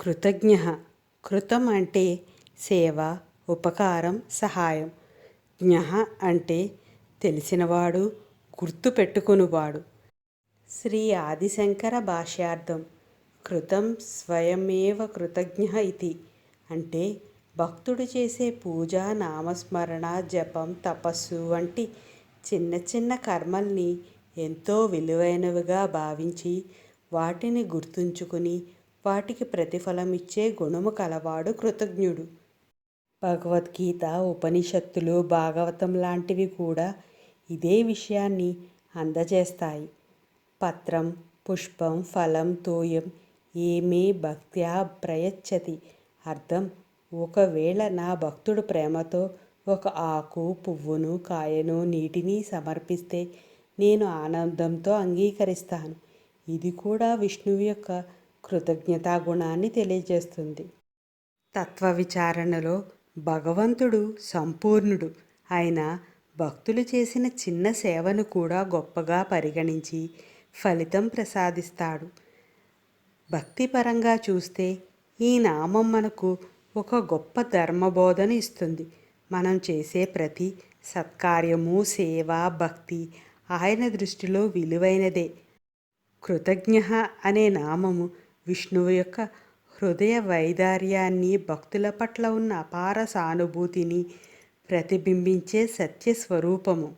కృతజ్ఞ. కృతం అంటే సేవ, ఉపకారం, సహాయం. జ్ఞ అంటే తెలిసినవాడు, గుర్తు పెట్టుకునివాడు. శ్రీ ఆదిశంకర భాష్యార్థం. కృతం స్వయమేవ కృతజ్ఞ ఇతి అంటే భక్తుడు చేసే పూజ, నామస్మరణ, జపం, తపస్సు వంటి చిన్న చిన్న కర్మల్ని ఎంతో విలువైనవిగా భావించి వాటిని గుర్తుంచుకుని వాటికి ప్రతిఫలమిచ్చే గుణము కలవాడు కృతజ్ఞుడు. భగవద్గీత, ఉపనిషత్తులు, భాగవతం లాంటివి కూడా ఇదే విషయాన్ని అందజేస్తాయి. పత్రం, పుష్పం, ఫలం, తోయం ఏమే భక్త్యా ప్రయచ్చతి. అర్థం: ఒకవేళ నా భక్తుడు ప్రేమతో ఒక ఆకు, పువ్వును, కాయను, నీటిని సమర్పిస్తే నేను ఆనందంతో అంగీకరిస్తాను. ఇది కూడా విష్ణువు యొక్క కృతజ్ఞతా గుణాన్ని తెలియజేస్తుంది. తత్వ విచారణలో భగవంతుడు సంపూర్ణుడు. ఆయన భక్తులు చేసిన చిన్న సేవను కూడా గొప్పగా పరిగణించి ఫలితం ప్రసాదిస్తాడు. భక్తిపరంగా చూస్తే ఈ నామం మనకు ఒక గొప్ప ధర్మబోధన ఇస్తుంది. మనం చేసే ప్రతి సత్కార్యము, సేవ, భక్తి ఆయన దృష్టిలో విలువైనదే. కృతజ్ఞ అనే నామము విష్ణువు యొక్క హృదయ వైదార్యాన్ని, భక్తుల పట్ల ఉన్న అపార సానుభూతిని ప్రతిబింబించే సత్యస్వరూపము.